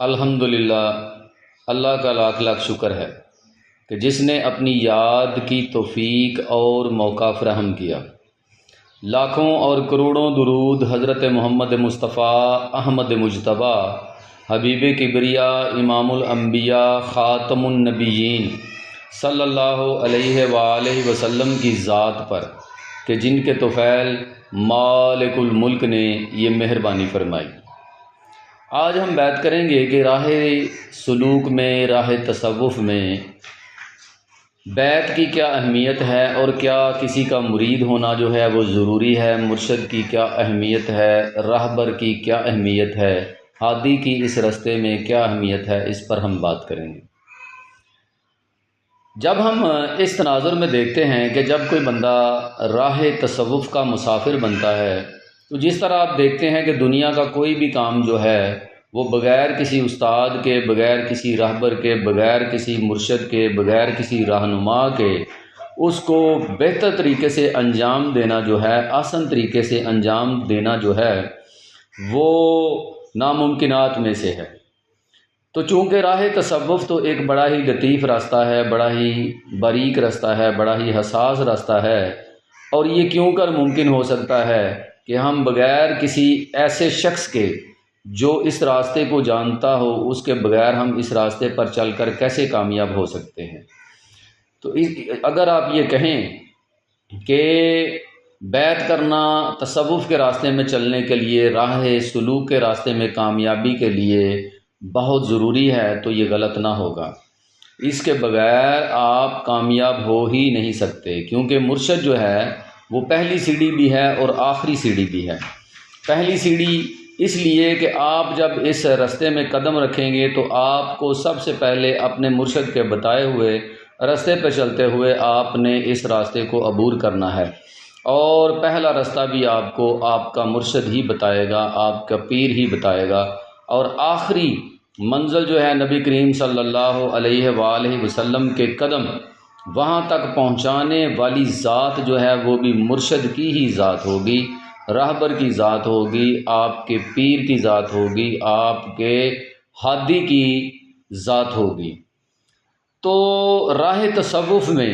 الحمدللہ، اللہ کا لاکھ لاکھ شکر ہے کہ جس نے اپنی یاد کی توفیق اور موقع فراہم کیا۔ لاکھوں اور کروڑوں درود حضرت محمد مصطفیٰ احمد مجتبیٰ حبیب کبریا امام الانبیاء خاتم النبیین صلی اللہ علیہ وآلہ وسلم کی ذات پر کہ جن کے طفیل مالک الملک نے یہ مہربانی فرمائی۔ آج ہم بات کریں گے کہ راہ سلوک میں، راہ تصوف میں بیعت کی کیا اہمیت ہے اور کیا کسی کا مرید ہونا جو ہے وہ ضروری ہے، مرشد کی کیا اہمیت ہے، راہبر کی کیا اہمیت ہے، ہادی کی اس راستے میں کیا اہمیت ہے، اس پر ہم بات کریں گے۔ جب ہم اس تناظر میں دیکھتے ہیں کہ جب کوئی بندہ راہ تصوف کا مسافر بنتا ہے تو جس طرح آپ دیکھتے ہیں کہ دنیا کا کوئی بھی کام جو ہے وہ بغیر کسی استاد کے، بغیر کسی راہبر کے، بغیر کسی مرشد کے، بغیر کسی رہنما کے اس کو بہتر طریقے سے انجام دینا جو ہے، آسان طریقے سے انجام دینا جو ہے وہ ناممکنات میں سے ہے۔ تو چونکہ راہ تصوف تو ایک بڑا ہی لطیف راستہ ہے، بڑا ہی باریک راستہ ہے، بڑا ہی حساس راستہ ہے، اور یہ کیوں کر ممکن ہو سکتا ہے کہ ہم بغیر کسی ایسے شخص کے جو اس راستے کو جانتا ہو، اس کے بغیر ہم اس راستے پر چل کر کیسے کامیاب ہو سکتے ہیں۔ تو اگر آپ یہ کہیں کہ بیعت کرنا تصوف کے راستے میں چلنے کے لیے، راہ سلوک کے راستے میں کامیابی کے لیے بہت ضروری ہے تو یہ غلط نہ ہوگا۔ اس کے بغیر آپ کامیاب ہو ہی نہیں سکتے، کیونکہ مرشد جو ہے وہ پہلی سیڑھی بھی ہے اور آخری سیڑھی بھی ہے۔ پہلی سیڑھی اس لیے کہ آپ جب اس راستے میں قدم رکھیں گے تو آپ کو سب سے پہلے اپنے مرشد کے بتائے ہوئے راستے پہ چلتے ہوئے آپ نے اس راستے کو عبور کرنا ہے، اور پہلا راستہ بھی آپ کو آپ کا مرشد ہی بتائے گا، آپ کا پیر ہی بتائے گا، اور آخری منزل جو ہے نبی کریم صلی اللہ علیہ وآلہ وسلم کے قدم، وہاں تک پہنچانے والی ذات جو ہے وہ بھی مرشد کی ہی ذات ہوگی، راہبر کی ذات ہوگی، آپ کے پیر کی ذات ہوگی، آپ کے ہادی کی ذات ہوگی۔ تو راہ تصوف میں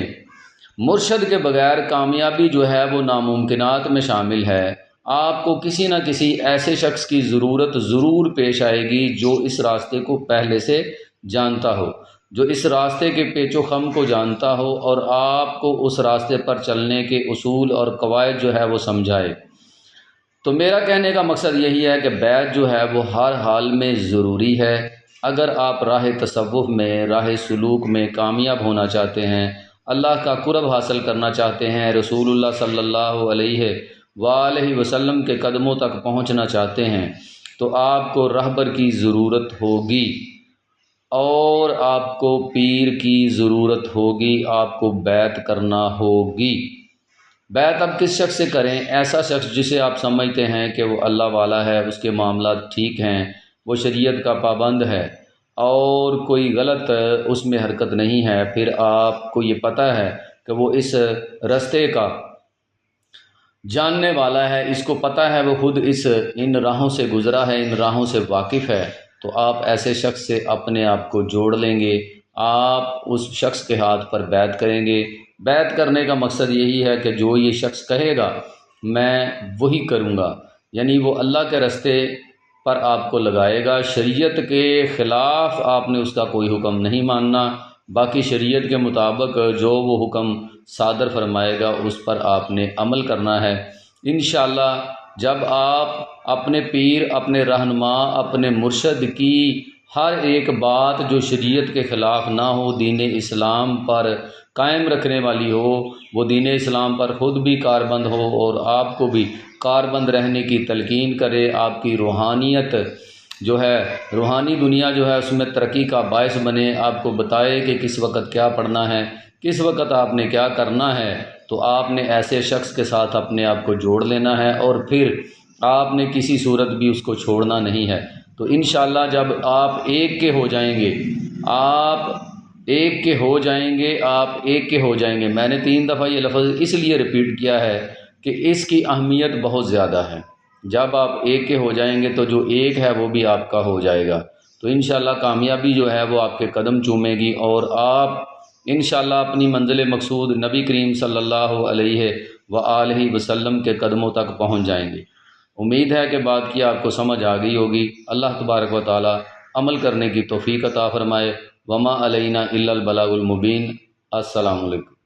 مرشد کے بغیر کامیابی جو ہے وہ ناممکنات میں شامل ہے۔ آپ کو کسی نہ کسی ایسے شخص کی ضرورت ضرور پیش آئے گی جو اس راستے کو پہلے سے جانتا ہو، جو اس راستے کے پیچ و خم کو جانتا ہو اور آپ کو اس راستے پر چلنے کے اصول اور قواعد جو ہے وہ سمجھائے۔ تو میرا کہنے کا مقصد یہی ہے کہ بیعت جو ہے وہ ہر حال میں ضروری ہے۔ اگر آپ راہ تصوف میں، راہ سلوک میں کامیاب ہونا چاہتے ہیں، اللہ کا قرب حاصل کرنا چاہتے ہیں، رسول اللہ صلی اللہ علیہ وآلہ وسلم کے قدموں تک پہنچنا چاہتے ہیں، تو آپ کو راہبر کی ضرورت ہوگی اور آپ کو پیر کی ضرورت ہوگی، آپ کو بیعت کرنا ہوگی۔ بیعت اب کس شخص سے کریں؟ ایسا شخص جسے آپ سمجھتے ہیں کہ وہ اللہ والا ہے، اس کے معاملات ٹھیک ہیں، وہ شریعت کا پابند ہے اور کوئی غلط اس میں حرکت نہیں ہے، پھر آپ کو یہ پتہ ہے کہ وہ اس راستے کا جاننے والا ہے، اس کو پتہ ہے، وہ خود ان راہوں سے گزرا ہے، ان راہوں سے واقف ہے، تو آپ ایسے شخص سے اپنے آپ کو جوڑ لیں گے، آپ اس شخص کے ہاتھ پر بیعت کریں گے۔ بیعت کرنے کا مقصد یہی ہے کہ جو یہ شخص کہے گا میں وہی کروں گا، یعنی وہ اللہ کے راستے پر آپ کو لگائے گا، شریعت کے خلاف آپ نے اس کا کوئی حکم نہیں ماننا، باقی شریعت کے مطابق جو وہ حکم صادر فرمائے گا اس پر آپ نے عمل کرنا ہے۔ انشاءاللہ جب آپ اپنے پیر، اپنے رہنما، اپنے مرشد کی ہر ایک بات جو شریعت کے خلاف نہ ہو، دین اسلام پر قائم رکھنے والی ہو، وہ دین اسلام پر خود بھی کاربند ہو اور آپ کو بھی کاربند رہنے کی تلقین کرے، آپ کی روحانیت جو ہے، روحانی دنیا جو ہے اس میں ترقی کا باعث بنے، آپ کو بتائے کہ کس وقت کیا پڑھنا ہے، کس وقت آپ نے کیا کرنا ہے، تو آپ نے ایسے شخص کے ساتھ اپنے آپ کو جوڑ لینا ہے اور پھر آپ نے کسی صورت بھی اس کو چھوڑنا نہیں ہے۔ تو انشاءاللہ جب آپ ایک کے ہو جائیں گے، آپ ایک کے ہو جائیں گے، آپ ایک کے ہو جائیں گے، میں نے 3 دفعہ یہ لفظ اس لیے ریپیٹ کیا ہے کہ اس کی اہمیت بہت زیادہ ہے۔ جب آپ ایک کے ہو جائیں گے تو جو ایک ہے وہ بھی آپ کا ہو جائے گا، تو انشاءاللہ کامیابی جو ہے وہ آپ کے قدم چومے گی اور آپ انشاءاللہ اپنی منزل مقصود نبی کریم صلی اللہ علیہ وآلہ وسلم کے قدموں تک پہنچ جائیں گے۔ امید ہے کہ بات کی آپ کو سمجھ آ گئی ہوگی۔ اللہ تبارک و تعالی عمل کرنے کی توفیق عطا فرمائے۔ وما علینا الا البلاغ المبین۔ السلام علیکم۔